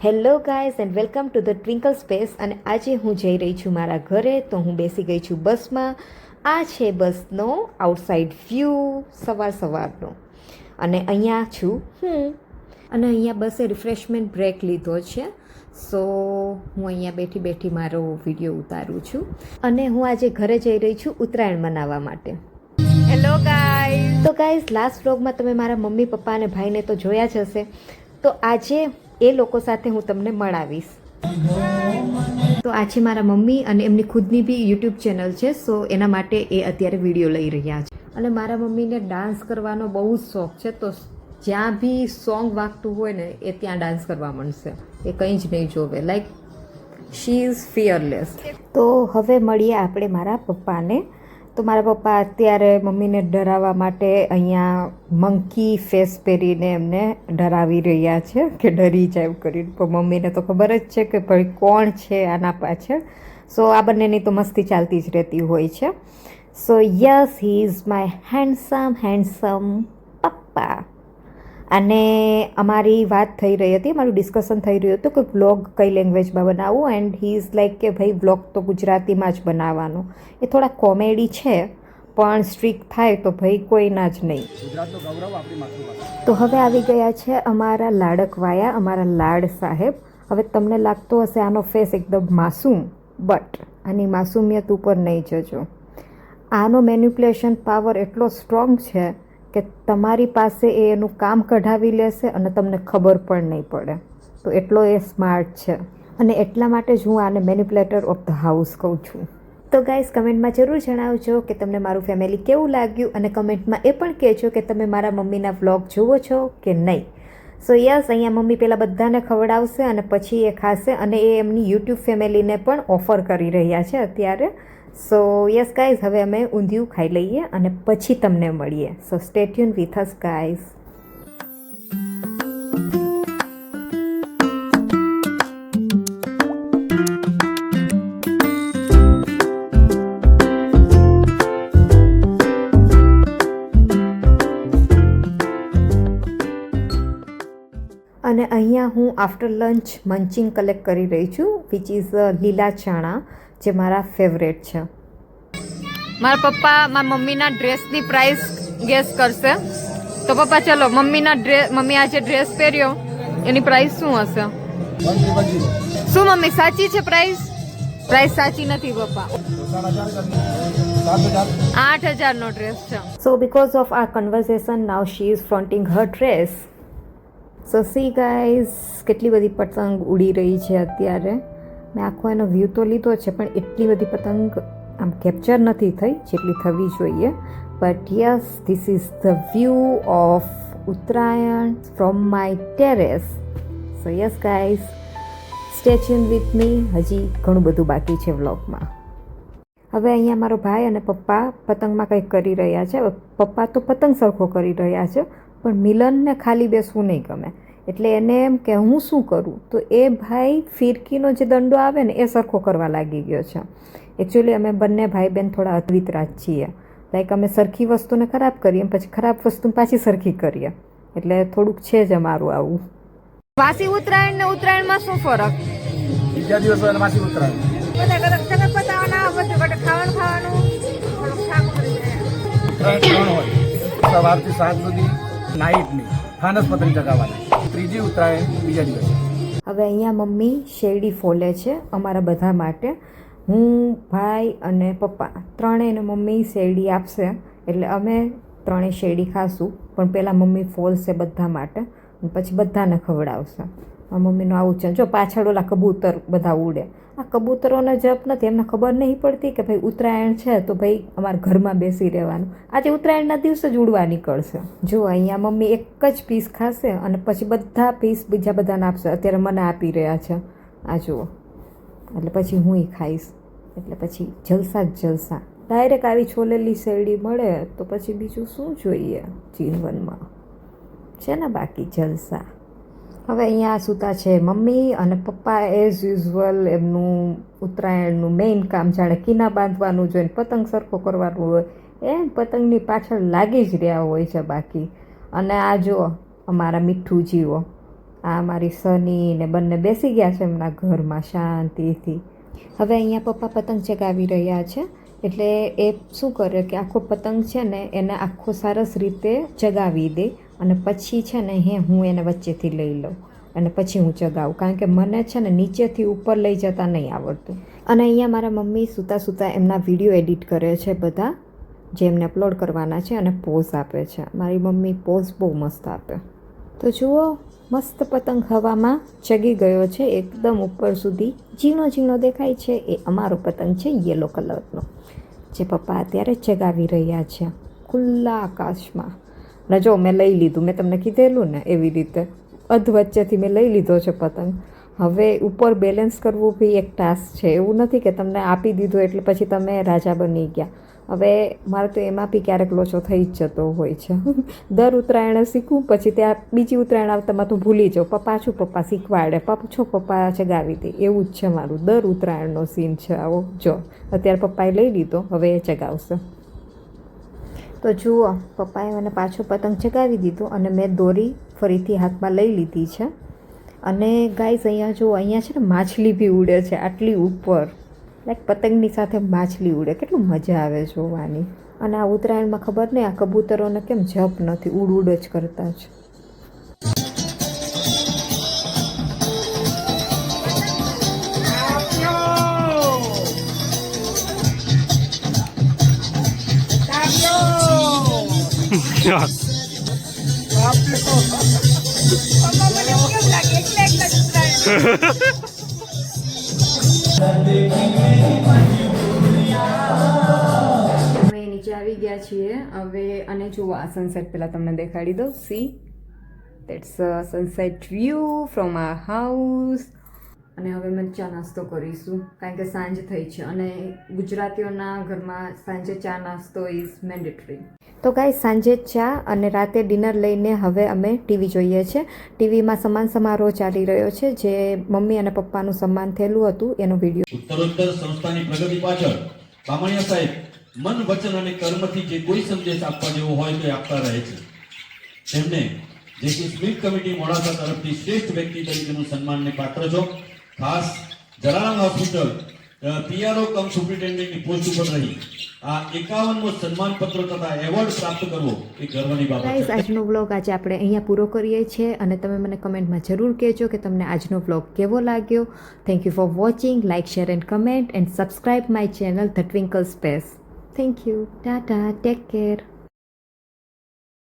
Hello guys and welcome to the twinkle space. અને આજે હું જઈ રહી છું મારા ઘરે. તો હું બેસી ગઈ છું બસમાં. આ છે બસનો આઉટસાઇડ વ્યૂ સવારનો. અને અહીંયા છું હું. અને અહીંયા બસે રિફ્રેશમેન્ટ બ્રેક લીધો છે. સો હું અહીંયા બેઠી બેઠી મારો વિડીયો ઉતારું છું. અને હું આજે ઘરે જઈ રહી છું ઉત્તરાયણ મનાવવા માટે. Hello guys. તો ગાઈઝ લાસ્ટ વ્લોગમાં તમે મારા મમ્મી પપ્પા અને ભાઈને તો જોયા જ હશે. તો આજે એ લોકો સાથે હું તમને મળાવીશ. તો આજે મારા મમ્મી અને એમની ખુદની બી યુટ્યુબ ચેનલ છે. સો એના માટે એ અત્યારે વિડીયો લઈ રહ્યા છે. અને મારા મમ્મીને ડાન્સ કરવાનો બહુ જ શોખ છે. તો જ્યાં બી સોંગ વાગતું હોય ને એ ત્યાં ડાન્સ કરવા માંડશે. એ કંઈ જ નહીં જોવે. Like she is fearless. તો હવે મળીએ આપણે મારા પપ્પાને. તો મારા પપ્પા અત્યારે મમ્મીને ડરાવવા માટે અહીંયા મંકી ફેસ પહેરીને એમને ડરાવી રહ્યા છે કે ડરી જાય કરીને. પણ મમ્મીને તો ખબર જ છે કે ભાઈ કોણ છે આના પાછળ. સો આ બંનેની તો મસ્તી ચાલતી જ રહેતી હોય છે. સો yes, he is my handsome પપ્પા. અને અમારી વાત થઈ રહી હતી, અમારું ડિસ્કશન થઈ રહ્યું હતું કે વ્લોગ કઈ લેંગ્વેજમાં બનાવવું. એન્ડ હી ઇઝ લાઈક કે ભાઈ વ્લોગ તો ગુજરાતીમાં જ બનાવવાનો. એ થોડા કોમેડી છે પણ સ્ટ્રીક થાય તો ભાઈ કોઈના જ નહીં. તો હવે આવી ગયા છે અમારા લાડકવાયા, અમારા લાડ સાહેબ. હવે તમને લાગતો હશે આનો ફેસ એકદમ માસૂમ, બટ આની માસૂમિયત ઉપર નહીં જજો. આનો મેન્યુપ્યુલેશન પાવર એટલો સ્ટ્રોંગ છે કે તમારી પાસે એ એનું કામ કઢાવી લેશે અને તમને ખબર પણ નહીં પડે. તો એટલો એ સ્માર્ટ છે. અને એટલા માટે જ હું આને મેન્યુપ્યુલેટર ઓફ ધ હાઉસ કહું છું. તો ગાઈઝ કમેન્ટમાં જરૂર જણાવજો કે તમને મારું ફેમિલી કેવું લાગ્યું. અને કમેન્ટમાં એ પણ કહેજો કે તમે મારા મમ્મીના વ્લોગ જુઓ છો કે નહીં. સો યસ, અહીંયા મમ્મી પહેલાં બધાને ખવડાવશે અને પછી એ ખાશે. અને એ એમની યુટ્યુબ ફેમિલીને પણ ઓફર કરી રહ્યા છે અત્યારે. સો યસ ગાઈઝ, હવે અમે ઊંધિયું ખાઈ લઈએ અને પછી તમને મળીએ. સો stay tune with us guys. અને અહીંયા હું આફ્ટર લંચ મંચિંગ કલેક્ટ કરી રહી છું, વિચ ઇઝ લીલા ચણા, જે મારા ફેવરેટ છે. મારા પપ્પા મારા મમ્મીના ડ્રેસની પ્રાઇસ ગેસ કરશે. તો પપ્પા ચલો, મમ્મી આજે ડ્રેસ પહેર્યો એની પ્રાઇસ શું હશે? શું મમ્મી સાચી છે પ્રાઇસ? પ્રાઇસ સાચી નથી પપ્પા. 8,000નો ડ્રેસ છે. So because of our conversation now she is fronting her dress. So see guys, કેટલી બધી પતંગ ઉડી રહી છે અત્યારે. મેં આખો એનો વ્યૂ તો લીધો છે પણ એટલી બધી પતંગ આમ કેપ્ચર નથી થઈ જેટલી થવી જોઈએ. But yes, this is the view of Uttarayan from my terrace. So yes guys, stay tune with me. હજી ઘણું બધું બાકી છે વ્લોગમાં. હવે અહીંયા મારો ભાઈ અને પપ્પા પતંગમાં કંઈક કરી રહ્યા છે. પપ્પા તો પતંગ સરખો કરી રહ્યા છે પણ મિલનને ખાલી બેસવું નહીં ગમે. એટલે એને એમ કે હું શું કરું, તો એ ભાઈ ફિરકીનો જે દંડો આવે ને એ સરખો કરવા લાગી ગયો છે. એકચ્યુઅલી અમે બંને ભાઈ બહેન થોડા અદ્વિતરા જ છીએ. લાઈક અમે સરખી વસ્તુને ખરાબ કરીએ પછી ખરાબ વસ્તુને પાછી સરખી કરીએ. એટલે થોડુંક છે જ અમારું આવું. વાસી ઉત્તરાયણ ને ઉત્તરાયણમાં શું ફરક? બીજા દિવસો અને વાસી ઉત્તરાયણ બધા પતાવવાના, બધું ખાવાનું. ઉત્તરાયણ 3 હોય, સવારથી સાંજ સુધી નાઈટની ફાનસ પતંગ ચગાવવાના. ત્રીજી ઉત્તરાયણ બીજા દિવસે. હવે અહીંયા મમ્મી શેરડી ફોલે છે અમારા બધા માટે. હું, ભાઈ અને પપ્પા ત્રણેયને મમ્મી શેરડી આપશે એટલે અમે ત્રણેય શેરડી ખાશું. પણ પહેલાં મમ્મી ફોલશે બધા માટે પછી બધાને ખવડાવશે. મમ્મીનું આવું છે. જો પાછળ ઓલા કબૂતર બધા ઉડે. આ કબૂતરોને જપ નથી, એમને ખબર નહીં પડતી કે ભાઈ ઉત્તરાયણ છે તો ભાઈ અમારા ઘરમાં બેસી રહેવાનું. આજે ઉત્તરાયણના દિવસે જ ઉડવા નીકળશે. જો અહીંયા મમ્મી એક જ પીસ ખાશે અને પછી બધા પીસ બીજા બધાને આપશે. અત્યારે મને આપી રહ્યા છે, આ જુઓ. એટલે પછી હું ખાઈશ. એટલે પછી જલસા જ જલસા. ડાયરેક્ટ આવી છોલેલી શેરડી મળે તો પછી બીજું શું જોઈએ જીવનમાં, છે ને બાકી જલસા. હવે અહીંયા સૂતા છે મમ્મી અને પપ્પા એઝ યુઝ્યુઅલ એમનું ઉત્તરાયણનું મેઇન કામ, જાણે કીના બાંધવાનું જોઈને પતંગ સરખો કરવાનું હોય એમ પતંગની પાછળ લાગી જ રહ્યા હોય છે બાકી. અને આ જુઓ અમારા મીઠું જીવો, આ મારી સની ને બંને બેસી ગયા છે એમના ઘરમાં શાંતિથી. હવે અહીંયા પપ્પા પતંગ ચગાવી રહ્યા છે, એટલે એ શું કરે કે આખો પતંગ છે ને એને આખો સરસ રીતે ચગાવી દે અને પછી છે ને હું એને વચ્ચેથી લઈ લઉં અને પછી હું ચગાવું, કારણ કે મને છે ને નીચેથી ઉપર લઈ જતા નહીં આવડતું. અને અહીંયા મારા મમ્મી સૂતા સૂતા એમના વિડીયો એડિટ કરે છે બધા, જે એમને અપલોડ કરવાના છે, અને પોઝ આપે છે. મારી મમ્મી પોઝ બહુ મસ્ત આપે. તો જુઓ, મસ્ત પતંગ હવામાં ચગી ગયો છે, એકદમ ઉપર સુધી ઝીણો ઝીણો દેખાય છે. એ અમારો પતંગ છે યલો કલરનો, જે પપ્પા અત્યારે ચગાવી રહ્યા છે ખુલ્લા આકાશમાં. ને જો મેં લઈ લીધું, મેં તમને કીધેલું ને એવી રીતે અધ વચ્ચેથી મેં લઈ લીધો છે પતંગ. હવે ઉપર બેલેન્સ કરવું બી એક ટાસ્ક છે. એવું નથી કે તમને આપી દીધું એટલે પછી તમે રાજા બની ગયા. હવે મારે તો એમાં બી ક્યારેક લોચો થઈ જ જતો હોય છે. દર ઉત્તરાયણે શીખવું, પછી ત્યાં બીજી ઉત્તરાયણ આવતામાં તો ભૂલી જાઉં. પપ્પા શીખવાડે, પપ્પા ચગાવી દે. એવું જ છે મારું, દર ઉત્તરાયણનો સીન છે આવો. જો અત્યારે પપ્પાએ લઈ લીધો, હવે એ ચગાવશે. તો જુઓ, પપ્પાએ મને પાછો પતંગ ચગાવી દીધો અને મેં દોરી ફરીથી હાથમાં લઈ લીધી છે. અને ગાઈઝ અહીંયા જુઓ, અહીંયા છે ને માછલી બી ઉડે છે આટલી ઉપર. લાઈક પતંગની સાથે માછલી ઉડે, કેટલું મજા આવે જોવાની. અને આ ઉત્તરાયણમાં ખબર નહીં આ કબૂતરોને કેમ જપ નથી, ઉડ જ કરતા છે. અમે નીચે આવી ગયા છીએ હવે. અને જુઓ, આ સનસેટ પહેલાં તમને દેખાડી દઉં. See, that's sunset view from our house. અને હવે અમે ચા નાસ્તો કરીશું, કારણ કે સાંજ થઈ છે અને ગુજરાતીઓના ઘરમાં સાંજે ચા નાસ્તો ઇઝ મેન્ડેટરી. તો ગાઈસ, સાંજે ચા અને રાતે ડિનર લઈને હવે અમે ટીવી જોઈએ છીએ. ટીવીમાં સન્માન સમારોહ ચાલી રહ્યો છે, જે મમ્મી અને પપ્પાનું સન્માન થયેલું હતું એનો વિડીયો. ઉત્તરોત્તર સંસ્થાની પ્રગતિ પાછળ બામણિયા સાહેબ મન, વચન અને કર્મથી જે કોઈ સંદેશ આપવા જેવો હોય તે આપતા રહે છે. તેમને જે સ્મિત કમિટી મોડાસા તરફથી શ્રેષ્ઠ વ્યક્તિ તરીકેનું સન્માનને પાત્ર છો. ખાસ જલારામ હોસ્પિટલ પીઆરઓ કમ સુપ્રિન્ટેન્ડન્ટની પોસ્ટ ઉપર રહી આ 51મો સન્માનપત્ર તથા એવોર્ડ પ્રાપ્ત કરવો એ ગર્વની બાબત છે. આજનો વ્લોગ આજે આપણે અહીંયા પૂરો કરીએ છીએ અને તમે મને કમેન્ટમાં જરૂર કહેજો કે તમને આજનો વ્લોગ કેવો લાગ્યો. Thank you for watching. Like, share and comment and subscribe my channel the twinkle space. Thank you. Tata, take care.